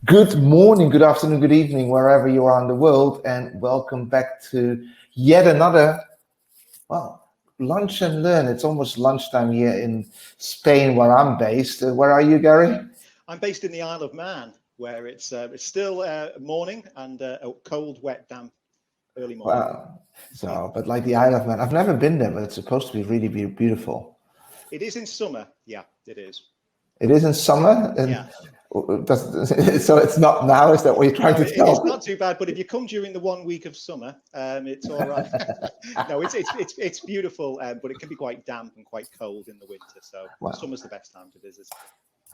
Good morning, good afternoon, good evening, wherever you are in the world, and welcome back to yet another, lunch and learn. It's almost lunchtime here in Spain, where I'm based. Where are you, Gary? I'm based in the Isle of Man, where it's still morning and a cold, wet, damp early morning. But like the Isle of Man, I've never been there, but it's supposed to be really beautiful. It is in summer. Yeah, it is. It is in summer, and Yeah. so it's not now. Is that what you're trying to tell? It's not too bad, but if you come during the 1 week of summer, it's all right. No, it's beautiful, but it can be quite damp and quite cold in the winter. So summer's the best time to visit.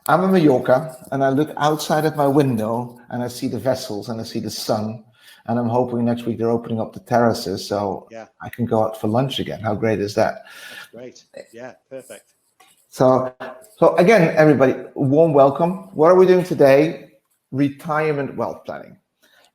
I'm in Mallorca, and I look outside of my window, and I see the vessels, and I see the sun, and I'm hoping next week they're opening up the terraces, so I can go out for lunch again. How great is that? That's great. Yeah, perfect. So again, everybody, warm welcome. What are we doing today? Retirement wealth planning.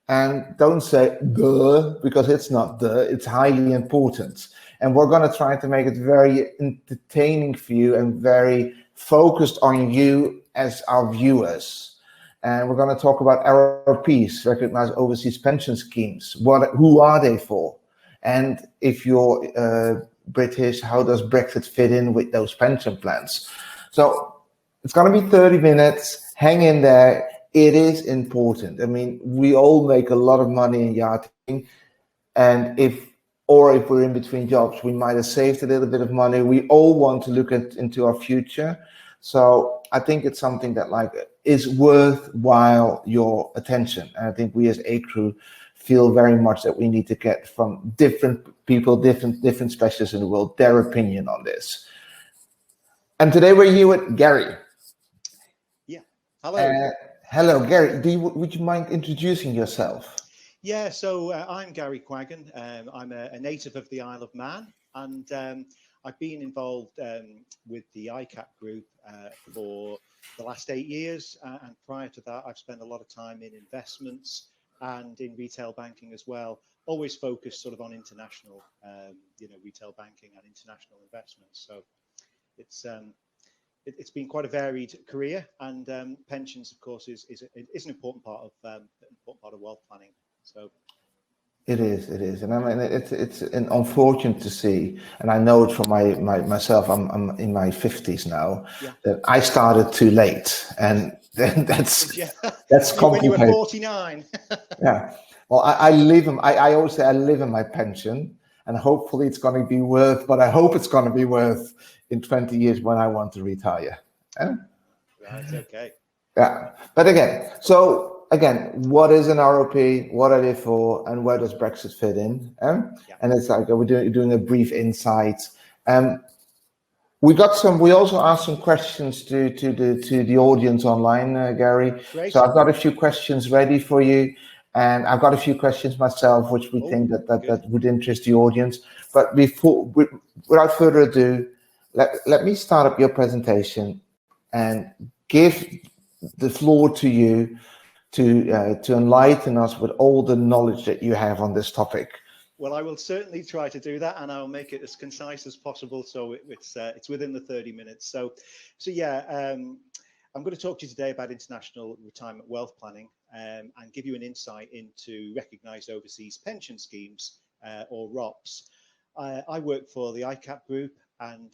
And don't say duh, because it's not duh, it's highly important. And we're going to try to make it very entertaining for you and very focused on you as our viewers. And we're going to talk about RRPs, recognized overseas pension schemes. Who are they for? And if you're British, how does Brexit fit in with those pension plans? So it's going to be 30 minutes. Hang in there. It is important. I mean, we all make a lot of money in yachting, and if we're in between jobs, we might have saved a little bit of money. We all want to look into our future. So I think it's something that is worthwhile your attention. And I think we as A Crew feel very much that we need to get from different people, different specialists in the world, their opinion on this. And today we're here with Gary. Yeah. Hello. Hello, Gary. Would you mind introducing yourself? Yeah, so I'm Gary Quaggan. I'm a native of the Isle of Man, and I've been involved with the ICap group for the last 8 years. And prior to that, I've spent a lot of time in investments and in retail banking as well, always focused sort of on international, retail banking and international investments. So it's been quite a varied career, and pensions, of course, is an important part of wealth planning. So it is, and I mean it's unfortunate to see, and I know it from myself. I'm in my 50s now. That I started too late, and then that's complicated. When you were 49. Yeah. Well, I always say I live in my pension, and hopefully it's going to be worth. But I hope it's going to be worth in 20 years when I want to retire. Right. Okay. Yeah. But again, what is an ROP? What are they for? And where does Brexit fit in? And it's like we're doing a brief insight. We also asked some questions to the audience online, Gary. Great. So I've got a few questions ready for you, and I've got a few questions myself, which we think that would interest the audience. But without further ado, let me start up your presentation and give the floor to you to enlighten us with all the knowledge that you have on this topic. Well, I will certainly try to do that, and I'll make it as concise as possible, so it's within the 30 minutes. So yeah, I'm going to talk to you today about international retirement wealth planning, and give you an insight into recognised overseas pension schemes, or ROPs. I work for the ICap group, and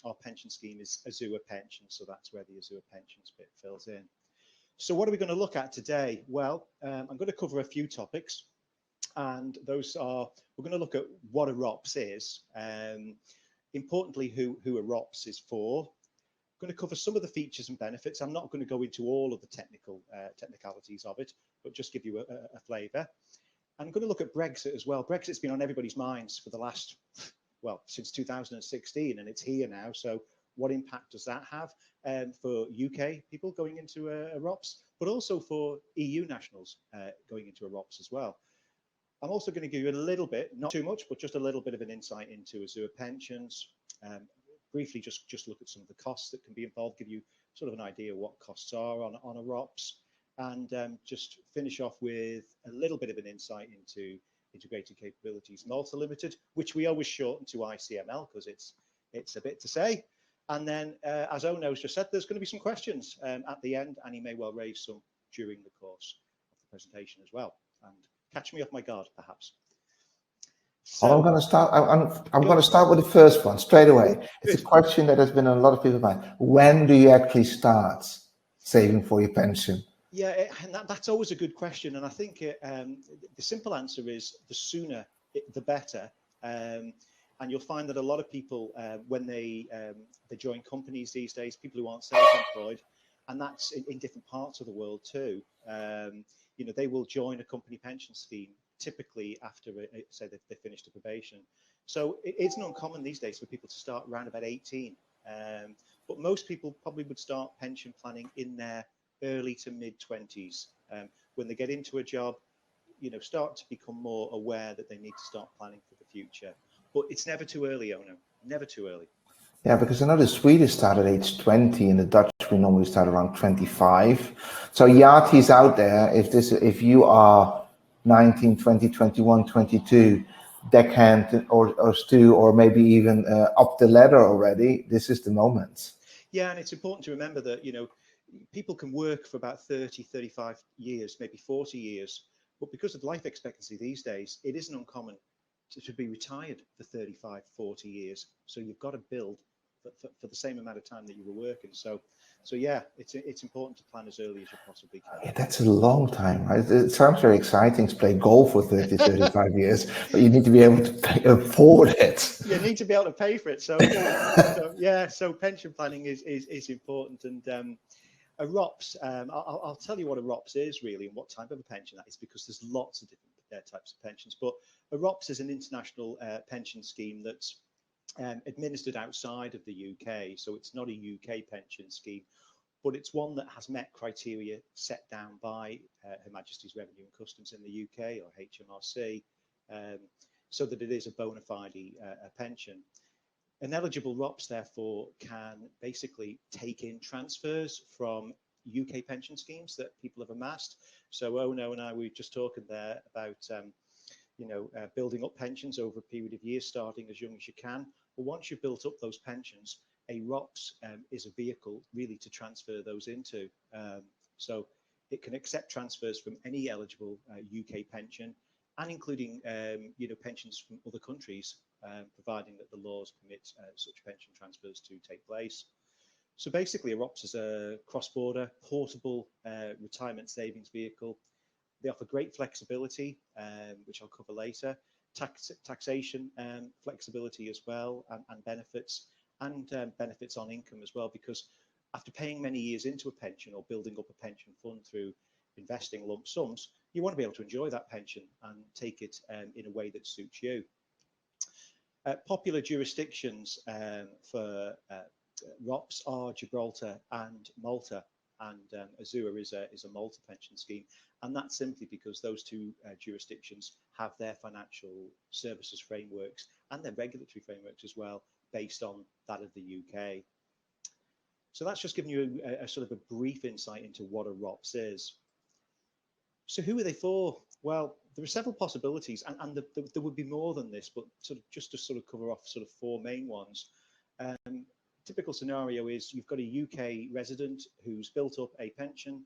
our pension scheme is Azure Pensions, so that's where the Azure Pensions bit fills in. So what are we going to look at today? Well, I'm going to cover a few topics, and those are, we're going to look at what a ROPS is, importantly who a ROPS is for. I'm going to cover some of the features and benefits. I'm not going to go into all of the technicalities of it, but just give you a flavour. I'm going to look at Brexit as well. Brexit's been on everybody's minds for the last, since 2016, and it's here now. So what impact does that have for UK people going into a ROPS, but also for EU nationals going into a ROPS as well? I'm also going to give you a little bit, not too much, but just a little bit of an insight into Azure Pensions. Briefly, just look at some of the costs that can be involved, give you sort of an idea what costs are on a ROPS, and just finish off with a little bit of an insight into Integrated Capabilities Malta Limited, which we always shorten to ICML because it's a bit to say. And then, as Ono's just said, there's going to be some questions at the end, and he may well raise some during the course of the presentation as well. And catch me off my guard, perhaps. Well, I'm So going to start. I'm going to start with the first one straight away. It's a question that has been on a lot of people's mind. When do you actually start saving for your pension? Yeah, and that's always a good question. And I think the simple answer is the sooner, the better. And you'll find that a lot of people, when they join companies these days, people who aren't self-employed, and that's in different parts of the world too, you know, they will join a company pension scheme typically after, say, they finished a probation. So it isn't uncommon these days for people to start around about 18. But most people probably would start pension planning in their early to mid 20s. When they get into a job, you know, start to become more aware that they need to start planning for the future. But it's never too early, Ono, never too early. Yeah, because I know the Swedish start at age 20 and the Dutch we normally start around 25. So Yatis out there, if you are 19, 20, 21, 22, deckhand or Stu, or maybe even up the ladder already, this is the moment. Yeah, and it's important to remember that, you know, people can work for about 30, 35 years, maybe 40 years, but because of life expectancy these days, it isn't uncommon to be retired for 35, 40 years. So you've got to build for the same amount of time that you were working. So yeah, it's important to plan as early as you possibly can. Yeah, that's a long time, right? It sounds very exciting to play golf for 30, 35 years, but you need to be able to afford it. You need to be able to pay for it. So yeah, so pension planning is important. And a ROPS, I'll tell you what a ROPS is really and what type of a pension that is, because there's lots of different types of pensions. But a ROPS is an international pension scheme that's administered outside of the UK. So it's not a UK pension scheme, but it's one that has met criteria set down by Her Majesty's Revenue and Customs in the UK, or HMRC, so that it is a bona fide pension. An eligible ROPS, therefore, can basically take in transfers from UK pension schemes that people have amassed. So Ono and I were just talking there about building up pensions over a period of years, starting as young as you can. But once you've built up those pensions, a ROPS is a vehicle really to transfer those into. So it can accept transfers from any eligible UK pension, and including pensions from other countries, providing that the laws permit such pension transfers to take place. So basically, a ROPS is a cross-border portable retirement savings vehicle. They offer great flexibility, which I'll cover later, taxation flexibility as well, and benefits, and benefits on income as well, because after paying many years into a pension or building up a pension fund through investing lump sums, you want to be able to enjoy that pension and take it in a way that suits you. Popular jurisdictions for ROPS are Gibraltar and Malta, and Azure is a Malta pension scheme, and that's simply because those two jurisdictions have their financial services frameworks and their regulatory frameworks as well, based on that of the UK. So that's just giving you a sort of a brief insight into what a ROPS is. So who are they for? Well, there are several possibilities, and there would be more than this, but sort of just to sort of cover off sort of four main ones. Typical scenario is you've got a UK resident who's built up a pension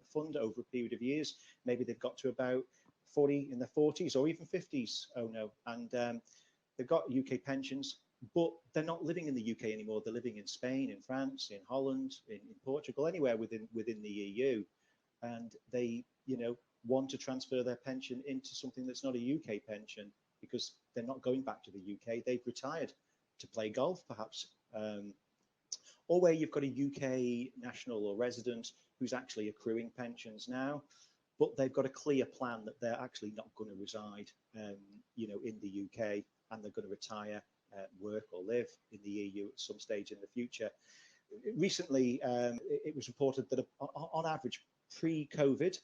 fund over a period of years. Maybe they've got to about 40 in their 40s or even 50s. Oh no, and they've got UK pensions, but they're not living in the UK anymore. They're living in Spain, in France, in Holland, in Portugal, anywhere within the EU, and they want to transfer their pension into something that's not a UK pension because they're not going back to the UK. They've retired to play golf, perhaps. Or where you've got a UK national or resident who's actually accruing pensions now, but they've got a clear plan that they're actually not going to reside, in the UK, and they're going to retire, work or live in the EU at some stage in the future. Recently, it was reported that on average, pre-COVID,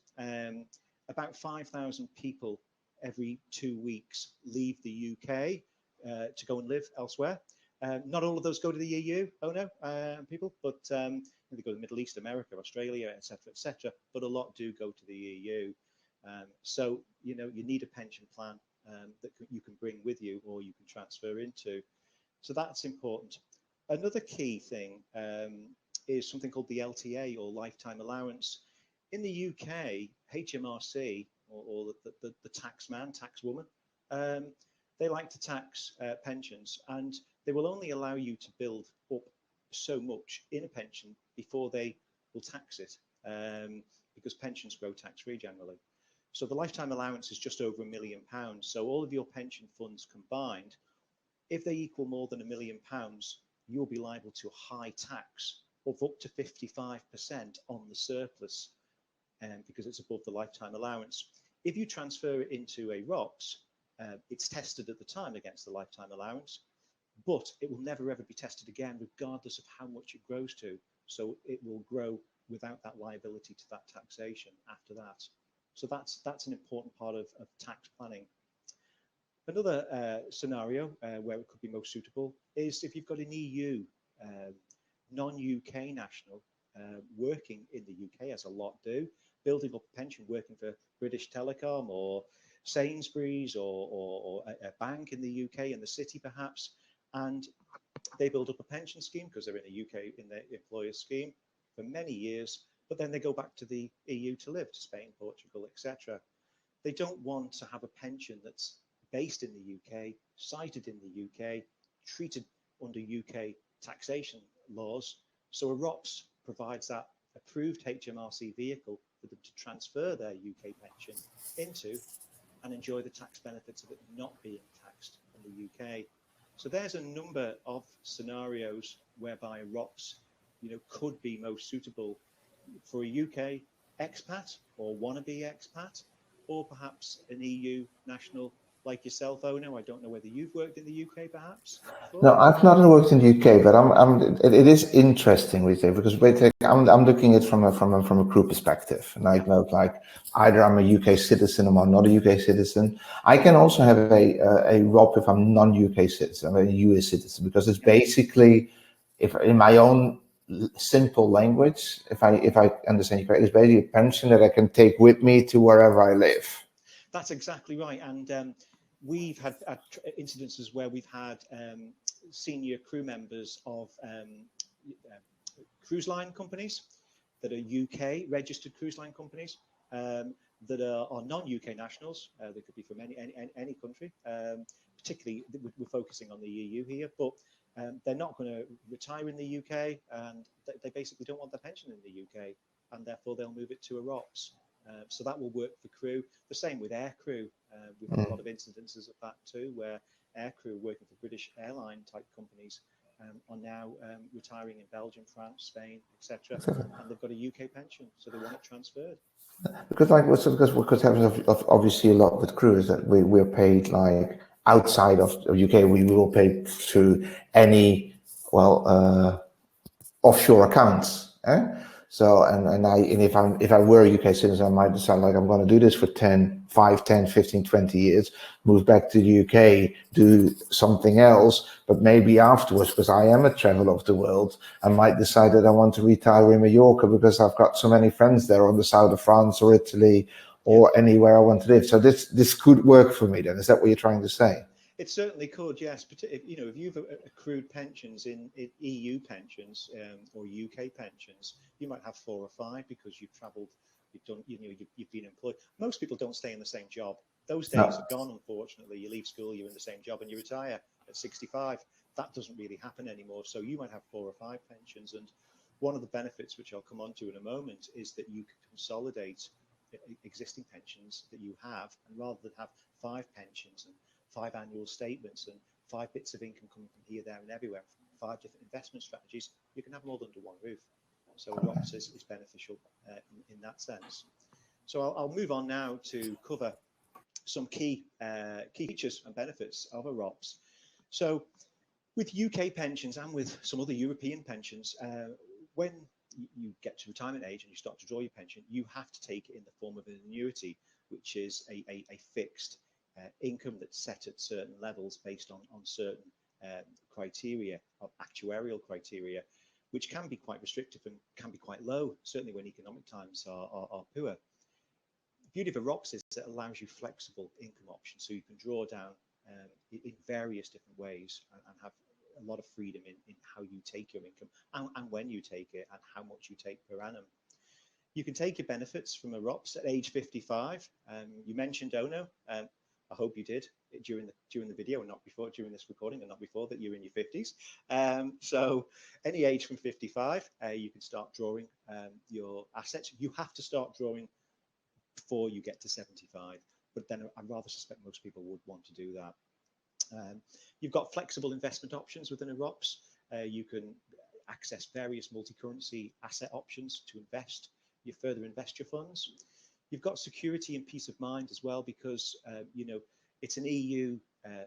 about 5,000 people every 2 weeks leave the UK to go and live elsewhere. Not all of those go to the EU, people, but they go to the Middle East, America, Australia, etc. But a lot do go to the EU. So you need a pension plan that you can bring with you or you can transfer into. So that's important. Another key thing is something called the LTA, or lifetime allowance. In the UK, HMRC or the tax man, tax woman, they like to tax pensions, and they will only allow you to build up so much in a pension before they will tax it, because pensions grow tax-free generally. So the lifetime allowance is just over £1 million. So all of your pension funds combined, if they equal more than £1 million, you'll be liable to a high tax of up to 55% on the surplus, because it's above the lifetime allowance. If you transfer it into a ROCS, it's tested at the time against the lifetime allowance, but it will never ever be tested again, regardless of how much it grows to. So it will grow without that liability to that taxation after that. So that's an important part of tax planning. Another scenario where it could be most suitable is if you've got an EU non-UK national working in the UK, as a lot do, building up a pension, working for British Telecom or Sainsbury's or a bank in the UK, in the city perhaps, and they build up a pension scheme because they're in the UK in their employer scheme for many years, but then they go back to the EU to live, to Spain, Portugal, etc. They don't want to have a pension that's based in the UK, cited in the UK, treated under UK taxation laws. So a ROCS provides that approved HMRC vehicle for them to transfer their UK pension into and enjoy the tax benefits of it not being taxed in the UK. So there's a number of scenarios whereby a ROCS, could be most suitable for a UK expat or wannabe expat, or perhaps an EU national like yourself, Ono. I don't know whether you've worked in the UK perhaps before. No, I've not worked in the UK, but it is interesting with it because I'm looking at it from a crew perspective, and I know like either I'm a UK citizen or I'm not a UK citizen. I can also have a ROP if I'm non-UK citizen, I'm a US citizen, because it's basically, if in my own simple language, if I understand you correctly, it's basically a pension that I can take with me to wherever I live. That's exactly right, and we've had incidences where we've had senior crew members of cruise line companies that are UK registered cruise line companies that are non-UK nationals. They could be from any country. Particularly, we're focusing on the EU here, but they're not going to retire in the UK, and they basically don't want their pension in the UK, and therefore they'll move it to a ROCS. So that will work for crew. The same with air crew. We've had a lot of incidences of that too, where air crew working for British airline type companies are now retiring in Belgium, France, Spain, etc., and they've got a UK pension, so they want it transferred. Because because obviously a lot with crew is that we're paid like outside of UK, we will pay through any offshore accounts. So and if I were a UK citizen, I might decide like I'm going to do this for 5, 10, 15, 20 years, move back to the UK, do something else, but maybe afterwards, because I am a traveler of the world, I might decide that I want to retire in Mallorca because I've got so many friends there on the south of France or Italy or anywhere I want to live. So this could work for me then. Is that what you're trying to say? It certainly could, yes. But if you've accrued pensions in EU pensions or UK pensions, you might have 4 or 5 because you've travelled, you've done, you've been employed. Most people don't stay in the same job. Those days are gone, unfortunately. You leave school, you're in the same job, and you retire at 65. That doesn't really happen anymore. So you might have 4 or 5 pensions, and one of the benefits, which I'll come on to in a moment, is that you can consolidate existing pensions that you have, and rather than have 5 pensions and 5 annual statements and 5 bits of income coming from here, there, and everywhere, 5 different investment strategies, you can have them all under one roof. So ROCS is beneficial in that sense. So I'll move on now to cover some key features and benefits of a ROCS. So with UK pensions and with some other European pensions, when you get to retirement age and you start to draw your pension, you have to take it in the form of an annuity, which is a fixed income that's set at certain levels based on certain criteria, of actuarial criteria, which can be quite restrictive and can be quite low, certainly when economic times are poor. The beauty of a ROCS is it allows you flexible income options, so you can draw down in various different ways and have a lot of freedom in how you take your income and when you take it and how much you take per annum. You can take your benefits from a ROPS at age 55. You mentioned Ono. I hope you did during the video and not before, during this recording and not before, that you're in your 50s. So any age from 55, you can start drawing your assets. You have to start drawing before you get to 75, but then I rather suspect most people would want to do that. You've got flexible investment options within a ROPS. You can access various multi-currency asset options to further invest your funds. You've got security and peace of mind as well, because it's an EU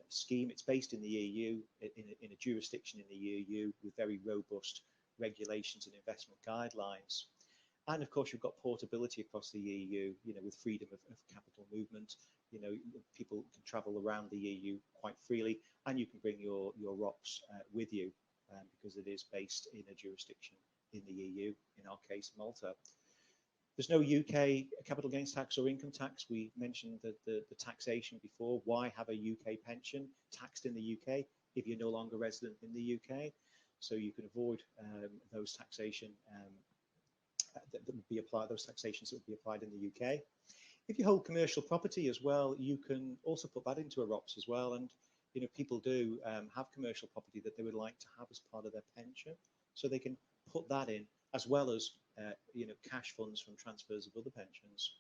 scheme. It's based in the EU, in a jurisdiction in the EU with very robust regulations and investment guidelines. And of course, you've got portability across the EU, with freedom of capital movement. People can travel around the EU quite freely, and you can bring your ROPS with you because it is based in a jurisdiction in the EU, in our case, Malta. There's no UK capital gains tax or income tax. We mentioned the taxation before. Why have a UK pension taxed in the UK if you're no longer resident in the UK? So you can avoid those taxation that would be applied, those taxations that would be applied in the UK. If you hold commercial property as well, you can also put that into a ROPS as well. And people do have commercial property that they would like to have as part of their pension, so they can put that in, as well as cash funds from transfers of other pensions.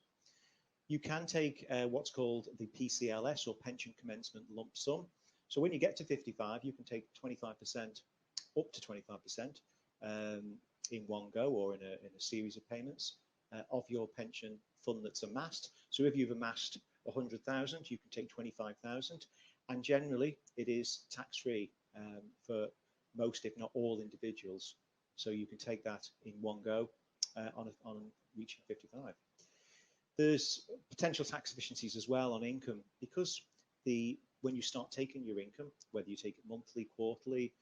You can take what's called the PCLS, or pension commencement lump sum. So when you get to 55, you can take 25%, up to 25%, in one go, or in a series of payments of your pension fund that's amassed. So if you've amassed 100,000, you can take 25,000, and generally it is tax-free for most, if not all, individuals. So you can take that in one go on reaching 55. There's potential tax efficiencies as well on income, because when you start taking your income, whether you take it monthly, quarterly,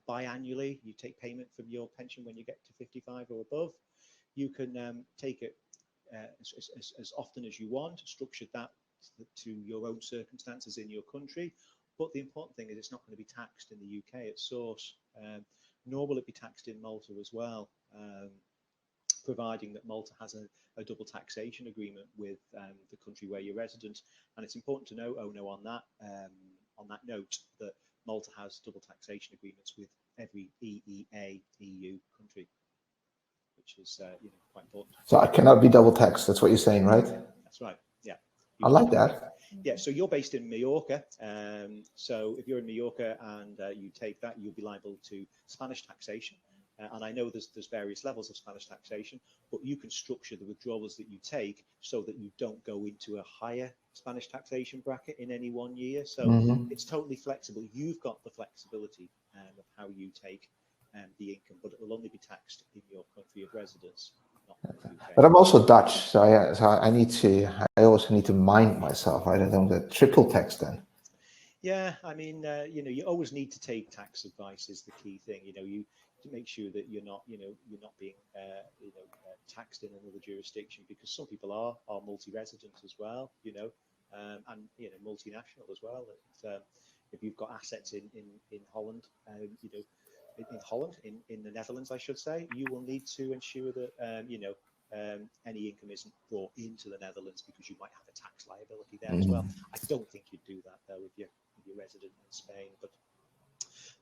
biannually, you take payment from your pension when you get to 55 or above, you can take it as often as you want, structure that to your own circumstances in your country. But the important thing is it's not going to be taxed in the UK at source, nor will it be taxed in Malta as well, providing that Malta has a double taxation agreement with the country where you're resident. And it's important to know, on that note, that Malta has double taxation agreements with every EEA EU country, which is quite important. So I cannot be double taxed. That's what you're saying, right? That's right. Yeah. I like that. Yeah. So you're based in Mallorca. So if you're in Mallorca and you take that, you'll be liable to Spanish taxation. And I know there's various levels of Spanish taxation, but you can structure the withdrawals that you take so that you don't go into a higher Spanish taxation bracket in any one year. So it's totally flexible. You've got the flexibility of how you take the income, but it will only be taxed in your country of residence, not in the UK. But I'm also Dutch, so I also need to mind myself. I don't get triple taxed then. Yeah, I mean, you always need to take tax advice is the key thing. You to make sure that you're not being taxed in another jurisdiction, because some people are multi-resident as well, and multinational as well. If you've got assets in Holland, in the Netherlands, I should say, you will need to ensure that any income isn't brought into the Netherlands, because you might have a tax liability there as well. I don't think you'd do that though if you're resident in Spain. But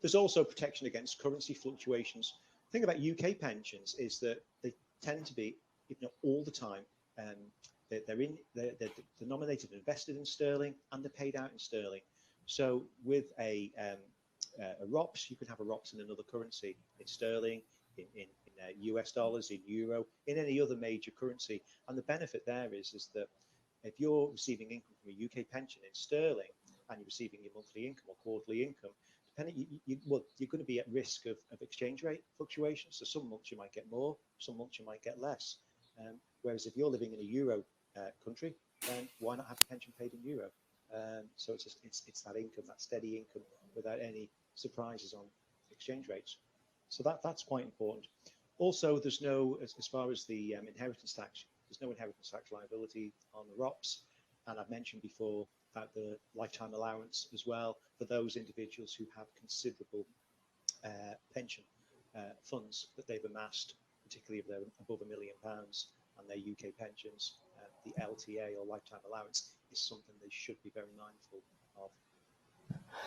there's also protection against currency fluctuations. The thing about UK pensions is that they tend to be, if not all the time, they're denominated and invested in sterling, and they're paid out in sterling. So with a ROPS, you can have a ROPS in another currency, in sterling, in US dollars, in euro, in any other major currency. And the benefit there is that if you're receiving income from a UK pension in sterling, and you're receiving your monthly income or quarterly income, you're going to be at risk of exchange rate fluctuations. So some months you might get more, some months you might get less. Whereas if you're living in a euro country, then why not have a pension paid in euro? So it's that income, that steady income, without any surprises on exchange rates. So that's quite important. Also, there's no, as far as the inheritance tax, there's no inheritance tax liability on the ROPS. And I've mentioned before about the lifetime allowance as well for those individuals who have considerable pension funds that they've amassed, particularly if they're above £1 million and their UK pensions, the LTA or lifetime allowance is something they should be very mindful of.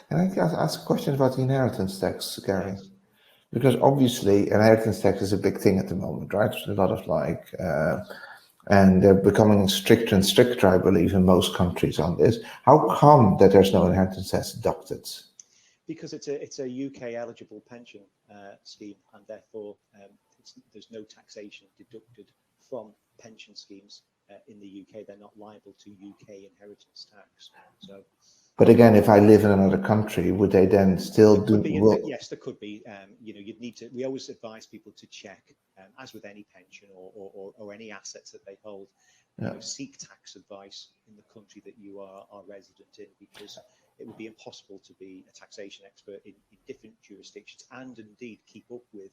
Can I ask a question about the inheritance tax, Gary? Yes. Because obviously inheritance tax is a big thing at the moment, right? There's a lot of and they're becoming stricter and stricter, I believe, in most countries on this. How come that there's no inheritance tax deducted? Because it's a UK eligible pension scheme, and therefore there's no taxation deducted from pension schemes in the UK. They're not liable to UK inheritance tax. So. But again, if I live in another country, would they then still do? Yes, there could be. You'd need to. We always advise people to check, as with any pension or any assets that they hold. Seek tax advice in the country that you are resident in, because it would be impossible to be a taxation expert in different jurisdictions and indeed keep up with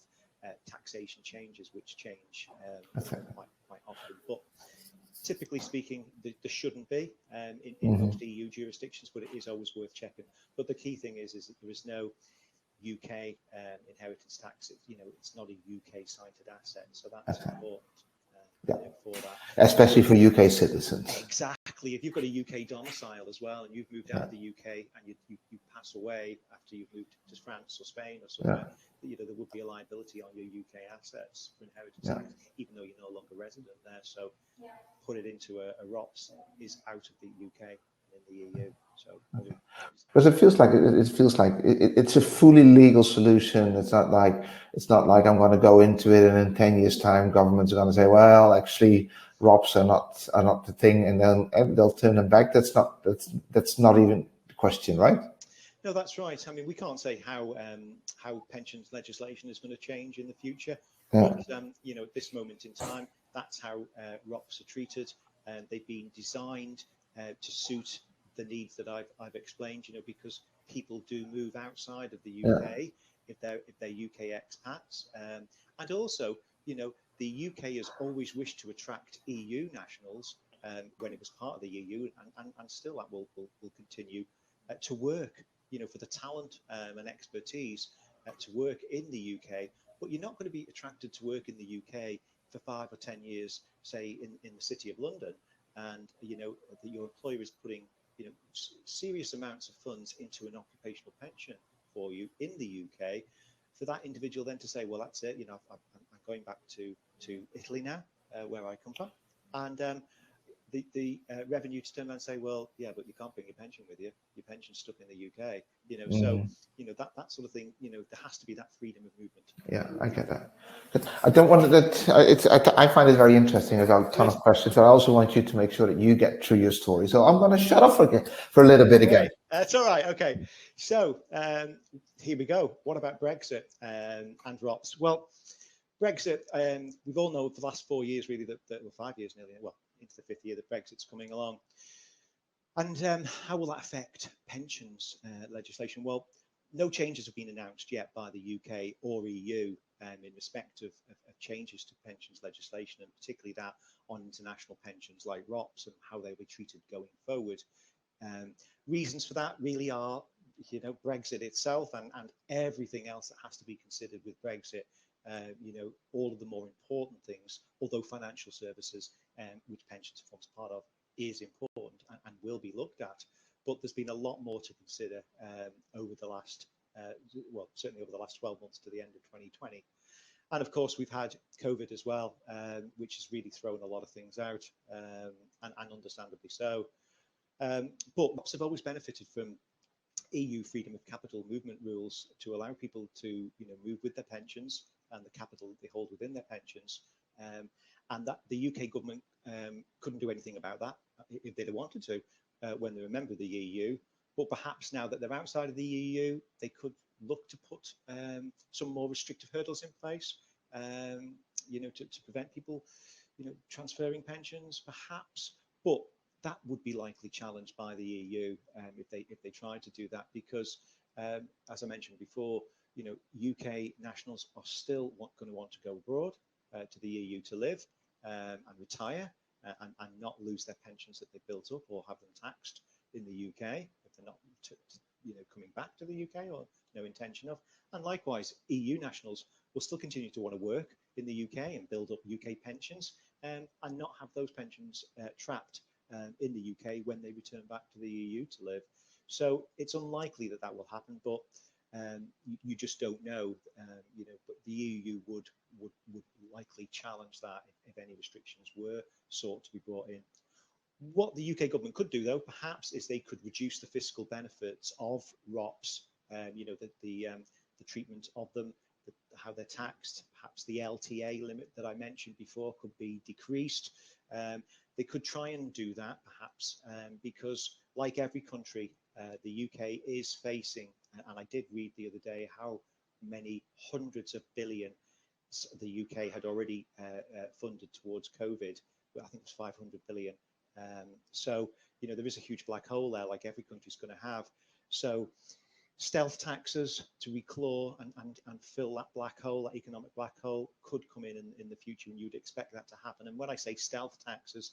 taxation changes, which change quite often. But typically speaking, there shouldn't be in most EU jurisdictions, but it is always worth checking. But the key thing is that there is no UK inheritance tax. It's not a UK cited asset, so that's important for that. Especially for UK citizens. Exactly. If you've got a UK domicile as well, and you've moved out of the UK and you pass away after you've moved to France or Spain or somewhere, there would be a liability on your UK assets for inheritance tax, even though you're no longer resident there. So put it into a ROPS is out of the UK and in the EU. So because it feels like it's a fully legal solution. It's not like I'm going to go into it and in 10 years' time, governments are going to say, well, actually, ROPS are not the thing, and then they'll turn them back. That's not even the question, right? No, that's right. I mean, we can't say how pensions legislation is going to change in the future. But at this moment in time, that's how ROPS are treated, and they've been designed to suit the needs that I've explained. Because people do move outside of the UK if they're UK expats, and also the UK has always wished to attract EU nationals when it was part of the EU, and still that will continue to work. For the talent and expertise to work in the UK, but you're not going to be attracted to work in the UK for 5 or 10 years, say in the City of London, and that your employer is putting serious amounts of funds into an occupational pension for you in the UK, for that individual then to say, well, that's it, I'm going back to Italy now, where I come from, and the revenue to turn around and say, well, yeah, but you can't bring your pension with you. Your pension's stuck in the UK. So that sort of thing. There has to be that freedom of movement. Yeah, I get that. But I don't want that. I find it very interesting. I've got a ton of questions, but I also want you to make sure that you get through your story. So I'm going to shut up for a little bit again. That's all right. Okay. So here we go. What about Brexit and ROPS? Well, Brexit. We've all known for the last 4 years, really, that 5 years nearly. Well, into the 5th year that Brexit's coming along. And how will that affect pensions legislation? Well, no changes have been announced yet by the UK or EU in respect of changes to pensions legislation, and particularly that on international pensions like ROPS and how they'll be treated going forward. Reasons for that really are, Brexit itself and everything else that has to be considered with Brexit. All of the more important things, although financial services, which pensions forms part of, is important and will be looked at. But there's been a lot more to consider over the last, certainly over the last 12 months to the end of 2020. And of course, we've had COVID as well, which has really thrown a lot of things out, and understandably so. But ROPS have always benefited from EU freedom of capital movement rules to allow people to move with their pensions and the capital they hold within their pensions, and that the UK government couldn't do anything about that if they'd have wanted to when they were a member of the EU. But perhaps now that they're outside of the EU, they could look to put some more restrictive hurdles in place, to prevent people, transferring pensions, perhaps. But that would be likely challenged by the EU if they tried to do that, because as I mentioned before, UK nationals are still going to want to go abroad to the EU to live and retire and not lose their pensions that they've built up or have them taxed in the UK if they're not coming back to the UK or no intention of. And likewise, EU nationals will still continue to want to work in the UK and build up UK pensions, and not have those pensions trapped in the UK when they return back to the EU to live. So it's unlikely that that will happen, but you just don't know, you know. But the EU would likely challenge that if any restrictions were sought to be brought in. What the UK government could do, though, perhaps, is they could reduce the fiscal benefits of ROPs. You know, the treatment of them, how they're taxed. Perhaps the LTA limit that I mentioned before could be decreased. They could try and do that, perhaps, because like every country, the UK is facing, and I did read the other day how many hundreds of billions the UK had already funded towards COVID. I think it was 500 billion. So, you know, there is a huge black hole there, like every country's going to have. So stealth taxes to reclaw and fill that black hole, that economic black hole, could come in the future, and you'd expect that to happen. And when I say stealth taxes,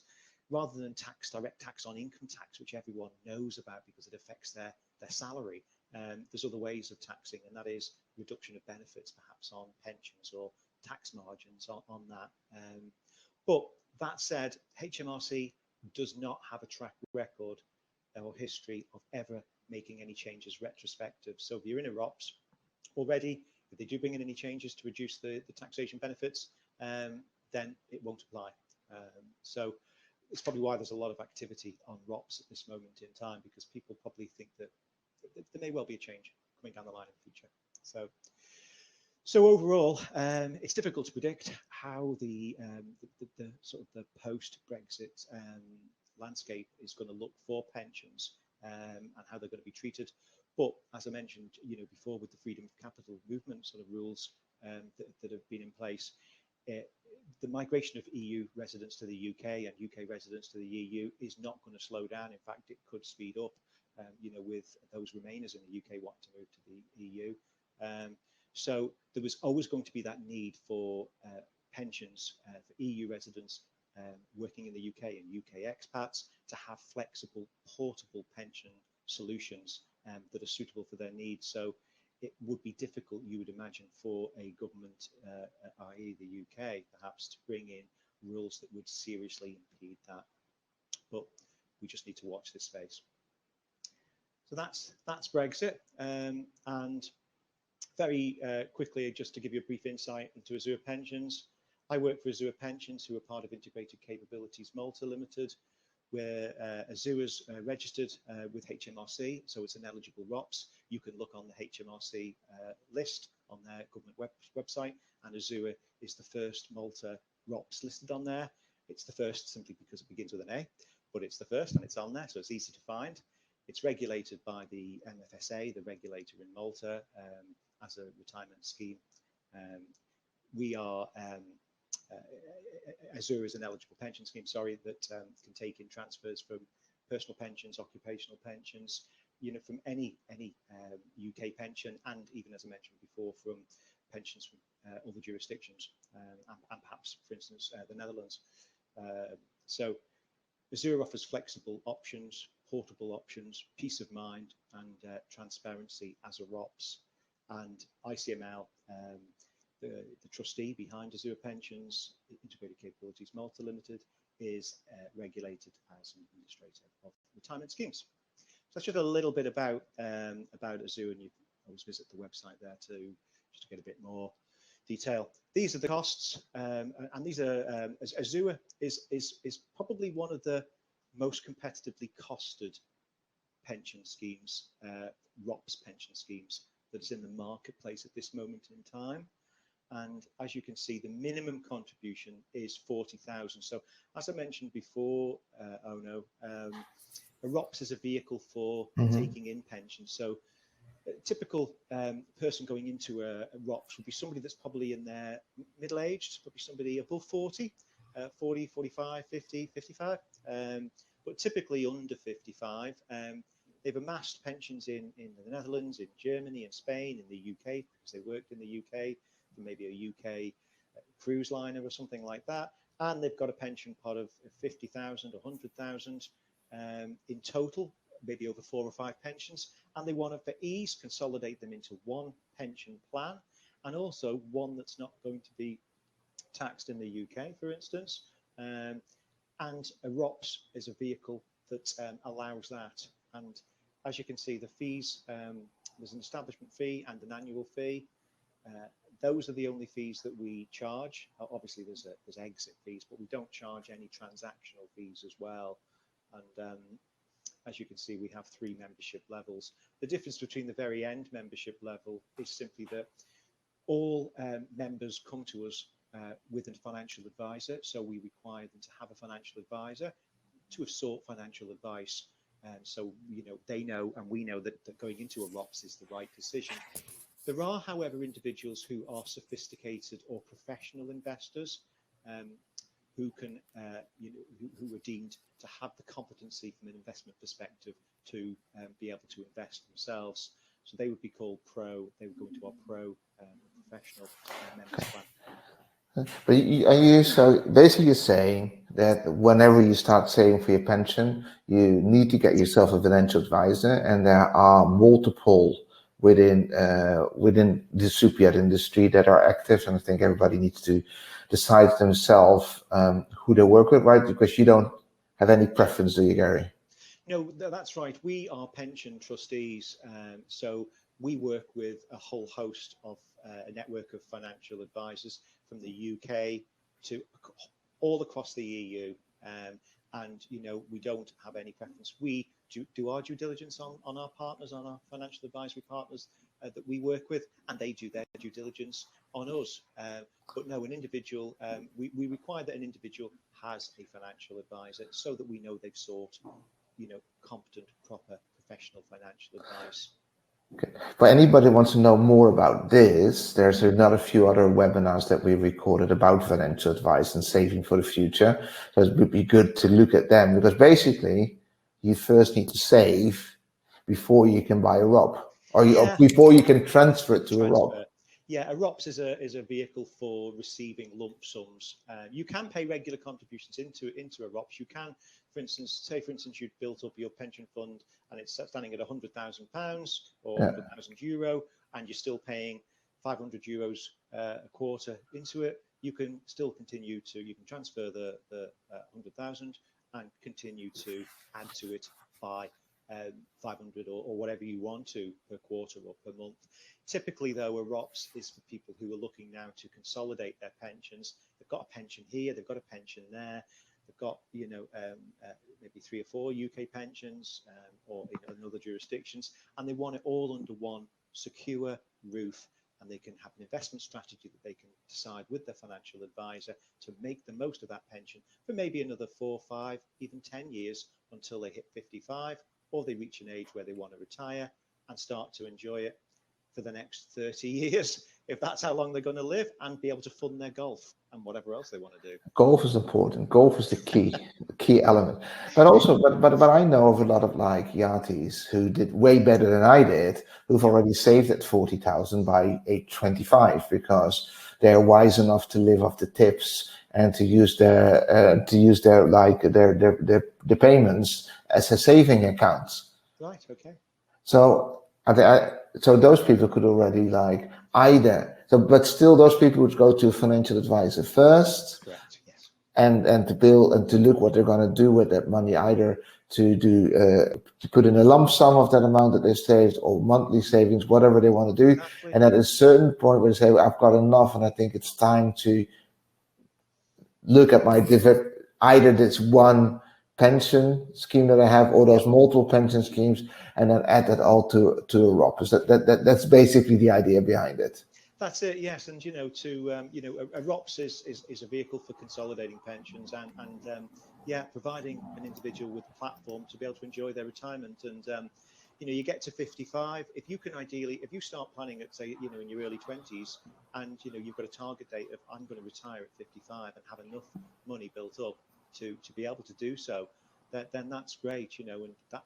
rather than direct tax on income tax, which everyone knows about because it affects their salary, there's other ways of taxing, and that is reduction of benefits, perhaps on pensions or tax margins on that. But that said, HMRC does not have a track record or history of ever making any changes retrospective. So if you're in a ROPS already, if they do bring in any changes to reduce the taxation benefits, then it won't apply. So it's probably why there's a lot of activity on ROPS at this moment in time, because people probably think that there may well be a change coming down the line in the future. So overall, it's difficult to predict how the sort of the post-Brexit landscape is going to look for pensions and how they're going to be treated. But as I mentioned, you know, before, with the freedom of capital movement sort of rules that have been in place, the migration of EU residents to the UK and UK residents to the EU is not going to slow down. In fact, it could speed up, you know, with those Remainers in the UK wanting to move to the EU. So there was always going to be that need for pensions for EU residents working in the UK and UK expats to have flexible, portable pension solutions that are suitable for their needs. So it would be difficult, you would imagine, for a government, i.e. the UK, perhaps, to bring in rules that would seriously impede that. But we just need to watch this space. So that's Brexit. And very quickly, just to give you a brief insight into Azure Pensions. I work for Azure Pensions, who are part of Integrated Capabilities Malta Limited, where Azure's registered with HMRC, so it's an eligible ROPS. You can look on the HMRC list on their government website, and Azure is the first Malta ROPS listed on there. It's the first simply because it begins with an A, but it's the first and it's on there, so it's easy to find. It's regulated by the MFSA, the regulator in Malta, as a retirement scheme. We are Azure is an eligible pension scheme, sorry, that can take in transfers from personal pensions, occupational pensions, you know, from any UK pension, and even, as I mentioned before, from pensions from other jurisdictions, and perhaps, for instance, the Netherlands. So Azure offers flexible options, portable options, peace of mind, and transparency as a ROPS. And ICML, the trustee behind Azure Pensions, Integrated Capabilities Malta Limited, is regulated as an administrator of retirement schemes. So that's just a little bit about Azure, and you can always visit the website there to just to get a bit more detail. These are the costs, and these are Azure is probably one of the most competitively costed pension schemes, ROPS pension schemes, that is in the marketplace at this moment in time. And as you can see, the minimum contribution is 40,000. So as I mentioned before, a ROPS is a vehicle for taking in pensions. So a typical person going into a ROPS would be somebody that's probably in their middle-aged, probably somebody above 40, 40, 45, 50, 55, but typically under 55. They've amassed pensions in the Netherlands, in Germany, in Spain, in the UK, because they worked in the UK for maybe a UK cruise liner or something like that. And they've got a pension pot of 50,000 or 100,000 in total, maybe over 4 or 5 pensions. And they want to, for ease, consolidate them into one pension plan, and also one that's not going to be taxed in the UK, for instance, and a ROPS is a vehicle that allows that. And as you can see, the fees, there's an establishment fee and an annual fee. Those are the only fees that we charge. Obviously, there's exit fees, but we don't charge any transactional fees as well. And as you can see, we have 3 membership levels. The difference between the very end membership level is simply that all members come to us with a financial advisor. So we require them to have a financial advisor to have sought financial advice. So, they know and we know that going into a ROPS is the right decision. There are, however, individuals who are sophisticated or professional investors who can, who are deemed to have the competency from an investment perspective to be able to invest themselves. So they would be called pro. They would go into our pro professional members plan. But so basically you're saying that whenever you start saving for your pension, you need to get yourself a financial advisor, and there are multiple within the super yacht industry that are active, and I think everybody needs to decide themselves who they work with, right? Because you don't have any preference, do you, Gary? No, that's right. We are pension trustees, so we work with a whole host of a network of financial advisors from the UK to all across the EU, and we don't have any preference. We do our due diligence on our partners, on our financial advisory partners that we work with, and they do their due diligence on us. But no, an individual, we require that an individual has a financial advisor so that we know they've sought, competent, proper, professional financial advice. Okay. For anybody who wants to know more about this, there's another few other webinars that we recorded about financial advice and saving for the future. So it would be good to look at them, because basically you first need to save before you can buy a ROP, or before you can transfer it to a ROP. Yeah, a ROPS is a vehicle for receiving lump sums. You can pay regular contributions into a ROPS. You can, for instance, you'd built up your pension fund and it's standing at £100,000 or €100,000, and you're still paying €500 a quarter into it. You can still continue to, you can transfer the 100,000 and continue to add to it by 500 or whatever you want to per quarter or per month. Typically, though, a ROPS is for people who are looking now to consolidate their pensions. They've got a pension here, they've got a pension there, they've got maybe 3 or 4 UK pensions or in other jurisdictions, and they want it all under one secure roof, and they can have an investment strategy that they can decide with their financial advisor to make the most of that pension for maybe another 4, 5, even 10 years until they hit 55, or they reach an age where they want to retire and start to enjoy it for the next 30 years, if that's how long they're going to live, and be able to fund their golf and whatever else they want to do. Golf is important. Golf is the key element. But also, but I know of a lot of like yachties who did way better than I did, who've already saved at 40,000 by age 25, because they're wise enough to live off the tips and to use their the payments as a saving accounts. Right. Okay. So so those people could already but still those people would go to a financial advisor first. Correct. Yes. And to build and to look what they're going to do with that money, either to put in a lump sum of that amount that they've saved, or monthly savings, whatever they want to do. Exactly. And at a certain point where they say, well, I've got enough and I think it's time to look at either this one pension scheme that I have, or those multiple pension schemes, and then add that all to a ROP. That's basically the idea behind it. That's it, yes. And a ROPS is a vehicle for consolidating pensions and providing an individual with a platform to be able to enjoy their retirement. And you get to 55, if you start planning at, say, in your early 20s, and you've got a target date of I'm going to retire at 55 and have enough money built up to be able to do so, then that's great, and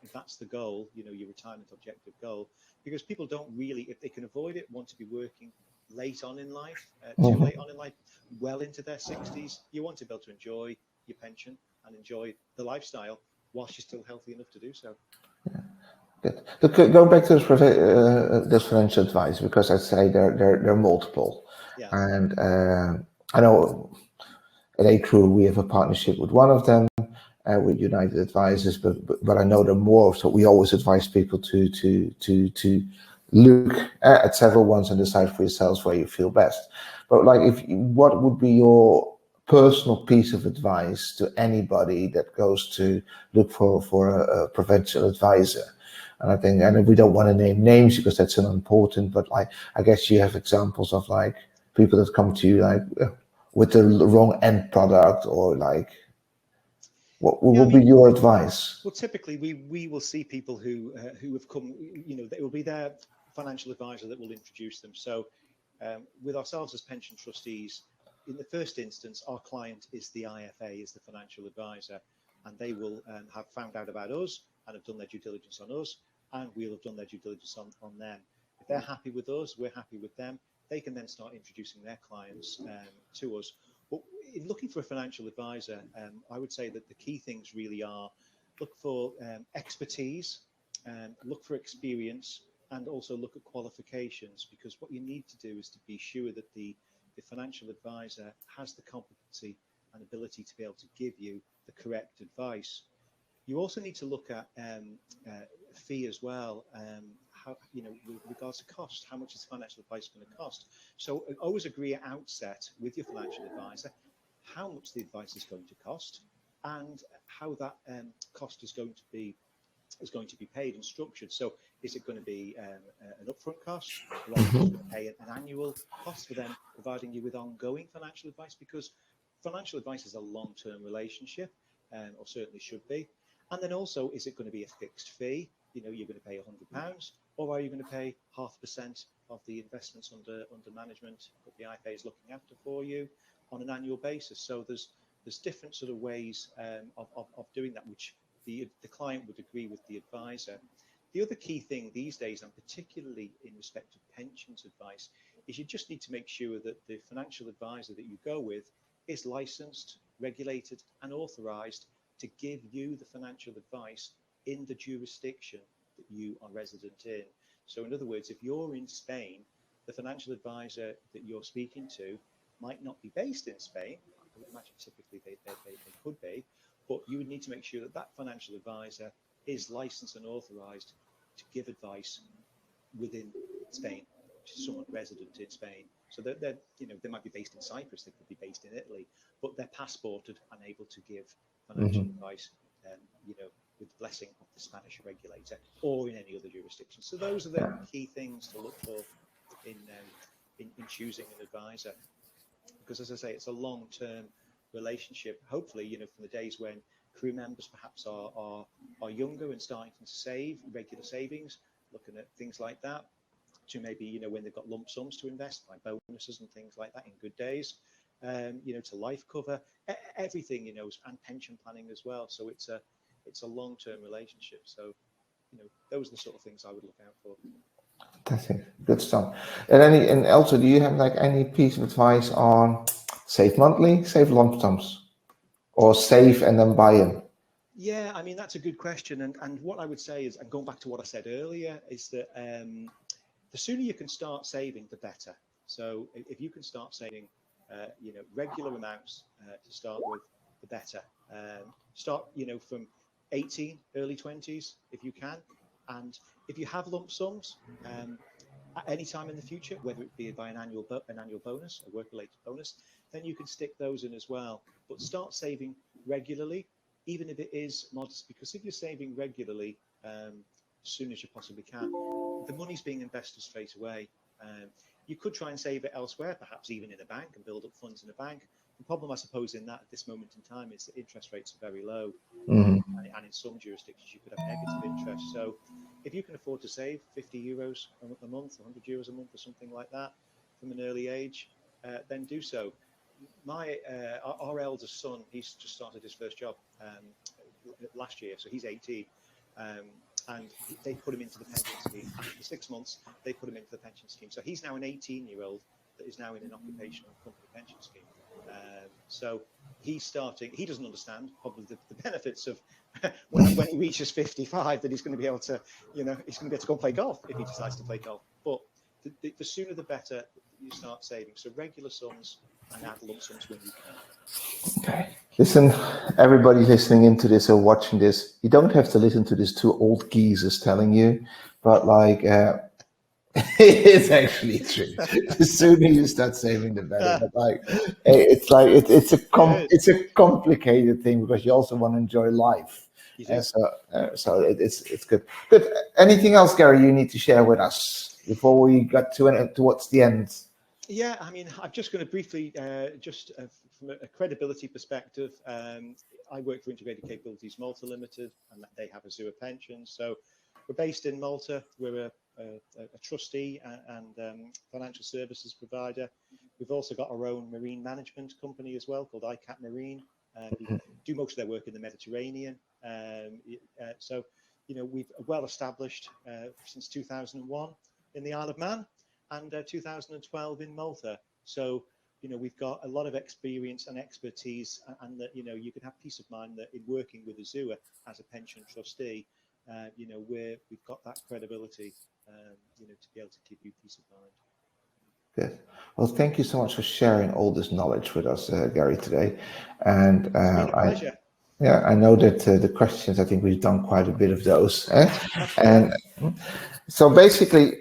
if that's the goal, your retirement objective goal, because people don't really, if they can avoid it, want to be working late on in life, too late on in life, well into their 60s. You want to be able to enjoy your pension and enjoy the lifestyle whilst you're still healthy enough to do so. Yeah. Good. Look, go back to this financial advice, because I'd say there are multiple. Yeah. And I know at A-Crew we have a partnership with one of them, with United Advisors, but I know there are more. So we always advise people to look at several ones and decide for yourselves where you feel best. But like, what would be your personal piece of advice to anybody that goes to look for a provincial advisor? And I think, and we don't want to name names because that's unimportant, but like, I guess you have examples of like people that come to you like with the wrong end product, or like, what Yeah, I would be mean, your advice? well, typically we will see people who have come. It will be their financial advisor that will introduce them. So, with ourselves as pension trustees, in the first instance, our client is the IFA, is the financial advisor, and they will have found out about us and have done their due diligence on us, and we'll have done their due diligence on them. If they're happy with us, we're happy with them. They can then start introducing their clients to us. But in looking for a financial advisor, I would say that the key things really are: look for expertise, look for experience, and also look at qualifications, because what you need to do is to be sure that the financial advisor has the competency and ability to be able to give you the correct advice. You also need to look at fee as well. How, with regards to cost, how much is financial advice going to cost? So always agree at outset with your financial advisor how much the advice is going to cost, and how that cost is going to be paid and structured. So is it going to be an upfront cost, or are you just going to pay an annual cost for them providing you with ongoing financial advice? Because financial advice is a long-term relationship, or certainly should be. And then also, is it going to be a fixed fee? You're going to pay £100, or are you going to pay 0.5% of the investments under management that the IFA is looking after for you on an annual basis? So there's different sort of ways of doing that, which the client would agree with the advisor. The other key thing these days, and particularly in respect of pensions advice, is you just need to make sure that the financial advisor that you go with is licensed, regulated, and authorized to give you the financial advice in the jurisdiction that you are resident in. So in other words, if you're in Spain, the financial advisor that you're speaking to might not be based in Spain. I would imagine typically they could be, but you would need to make sure that that financial advisor is licensed and authorized to give advice within Spain, to someone resident in Spain. So they might be based in Cyprus, they could be based in Italy, but they're passported and able to give financial advice, with the blessing of the Spanish regulator or in any other jurisdiction. So those are the key things to look for in choosing an advisor, because, as I say, it's a long-term relationship. Hopefully, from the days when crew members perhaps are younger and starting to save regular savings, looking at things like that, to maybe when they've got lump sums to invest, like bonuses and things like that in good days, to life cover, everything, and pension planning as well. So it's a long-term relationship. So those are the sort of things I would look out for. That's it. Good stuff. And also, do you have like any piece of advice on save monthly, save lump sums, or save and then buy in? Yeah, I mean, that's a good question. And what I would say is, and going back to what I said earlier, is that the sooner you can start saving, the better. So if you can start saving, regular amounts to start with, the better. Start, from 18, early 20s, if you can. And if you have lump sums at any time in the future, whether it be by an annual bonus, a work-related bonus, then you can stick those in as well. But start saving regularly, even if it is modest, because if you're saving regularly, as soon as you possibly can, the money's being invested straight away. You could try and save it elsewhere, perhaps even in a bank, and build up funds in a bank. The problem, I suppose, in that at this moment in time is that interest rates are very low, and in some jurisdictions you could have negative interest. So if you can afford to save €50 a month, €100 a month, or something like that from an early age, then do so. Our eldest son, he's just started his first job last year, so he's 18. And they put him into the pension scheme. After 6 months, they put him into the pension scheme. So he's now an 18-year-old that is now in an occupational company pension scheme. So he's starting, he doesn't understand probably the benefits of when he reaches 55, that he's going to be able to, he's going to be able to go and play golf if he decides to play golf. But the sooner the better you start saving. So regular sums, and add lump sums when you can. Okay. Listen, everybody listening into this or watching this, you don't have to listen to this two old geezers telling you, but like, it's actually true. The sooner you start saving, the better. But like, it's a complicated thing because you also want to enjoy life. So it's good. Good. Anything else, Gary? You need to share with us before we got towards the end? Yeah, I mean, I'm just going to briefly, from a credibility perspective, I work for Integrated Capabilities Malta Limited, and they have Azure Pensions. So we're based in Malta. We're a trustee and financial services provider. We've also got our own marine management company as well called ICap Marine. Who do most of their work in the Mediterranean. So, we've well established since 2001 in the Isle of Man, and 2012 in Malta. So, we've got a lot of experience and expertise, and that, you can have peace of mind that in working with Azure as a pension trustee, we've got that credibility, to be able to give you peace of mind. Good. Well, thank you so much for sharing all this knowledge with us, Gary, today. And it's been a pleasure. I know that the questions, I think we've done quite a bit of those. And so basically,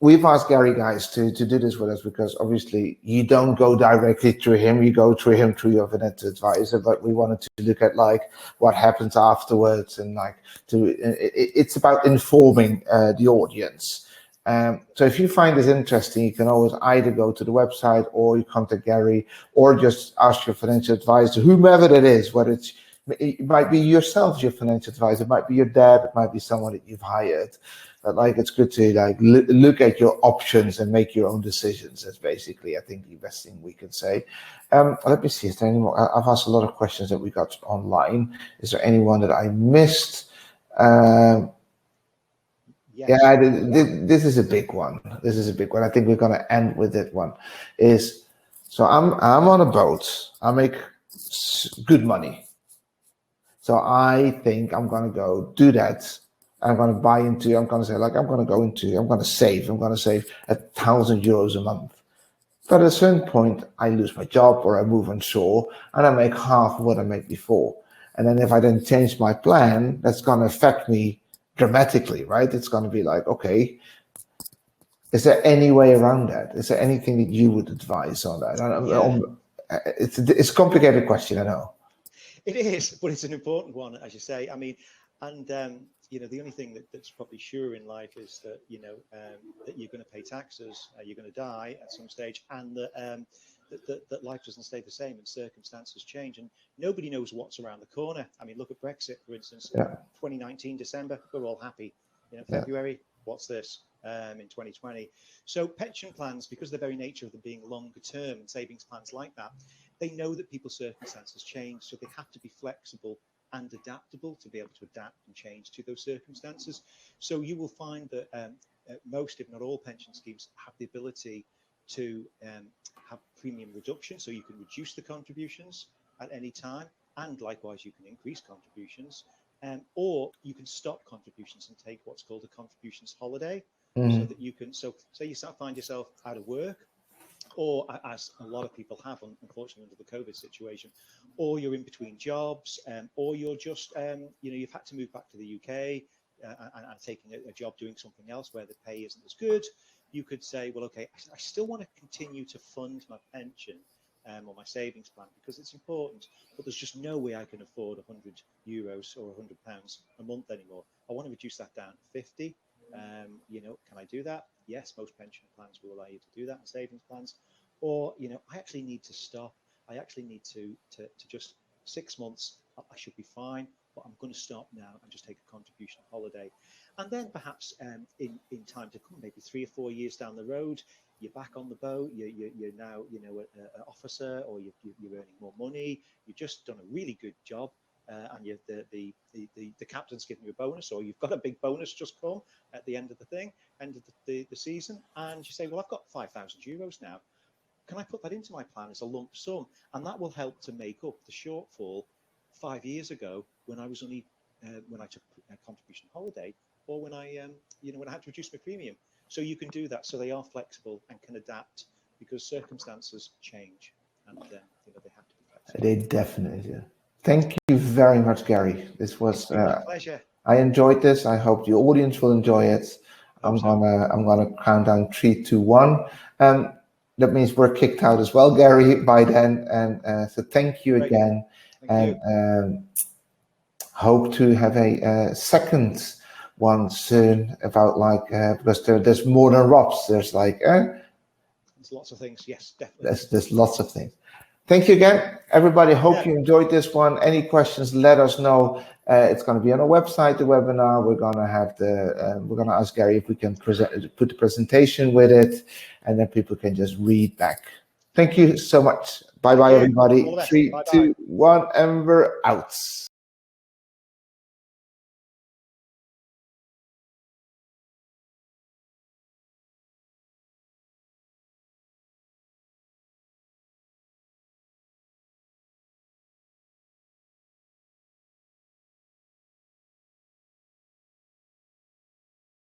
we've asked Gary, guys, to do this with us because obviously you don't go directly through him, you go through him through your financial advisor, but we wanted to look at like what happens afterwards, and like it's about informing the audience. So if you find this interesting, you can always either go to the website or you contact Gary or just ask your financial advisor, whomever it is, whether it might be yourself, your financial advisor, it might be your dad, it might be someone that you've hired. But like, it's good to like look at your options and make your own decisions. That's basically, I think, the best thing we can say. Let me see, is there any more? I've asked a lot of questions that we got online. Is there anyone that I missed? Yes. Yeah, this is a big one. This is a big one. I think we're going to end with that one. So I'm on a boat. I make good money. So I think I'm going to go do that. I'm going to save. I'm going to save €1,000 a month. But at a certain point, I lose my job or I move on shore and I make half of what I made before. And then if I then change my plan, that's going to affect me dramatically, right? It's going to be like, okay, is there any way around that? Is there anything that you would advise on that? It's a complicated question, I know. It is, but it's an important one, as you say. I mean, and the only thing that's probably sure in life is that that you're going to pay taxes, you're going to die at some stage, and that life doesn't stay the same and circumstances change, and nobody knows what's around the corner. I mean, look at Brexit, for instance. 2019 December, we're all happy. February, what's this? In 2020. So pension plans, because of the very nature of them being longer term and savings plans like that, they know that people's circumstances change, so they have to be flexible and adaptable to be able to adapt and change to those circumstances. So you will find that most, if not all, pension schemes have the ability to have premium reduction, so you can reduce the contributions at any time, and likewise you can increase contributions, or you can stop contributions and take what's called a contributions holiday, so that you can, so say you find yourself out of work, or as a lot of people have, unfortunately, under the COVID situation, or you're in between jobs, or you're just, you've had to move back to the UK and taking a job doing something else where the pay isn't as good. You could say, well, okay, I still want to continue to fund my pension or my savings plan because it's important, but there's just no way I can afford €100 or £100 a month anymore. I want to reduce that down to 50. Can I do that? Yes, most pension plans will allow you to do that, and savings plans. Or, I actually need to stop. I actually need to just 6 months. I should be fine, but I'm going to stop now and just take a contribution holiday. And then perhaps in time to come, maybe 3 or 4 years down the road, you're back on the boat. You're now, an officer, or you're earning more money. You've just done a really good job. And the captain's giving you a bonus, or you've got a big bonus just come at the end of the season, and you say, well, I've got €5,000 now. Can I put that into my plan as a lump sum? And that will help to make up the shortfall 5 years ago when I was only when I took a contribution holiday, or when I when I had to reduce my premium. So you can do that. So they are flexible and can adapt because circumstances change. and they have to be flexible. They definitely do. Thank you very much, Gary. This was My pleasure. I enjoyed this. I hope the audience will enjoy it. I'm gonna count down 3, 2, 1. That means we're kicked out as well, Gary, by then. And so thank you again. Thank you. Hope to have a second one soon about because there's more than ROPS. There's There's lots of things. Yes, definitely. There's lots of things. Thank you again, everybody. Hope you enjoyed this one. Any questions, let us know. It's going to be on our website, the webinar. We're going to have we're going to ask Gary if we can put the presentation with it, and then people can just read back. Thank you so much. Bye-bye, everybody. 3, 2, 1, and we're out.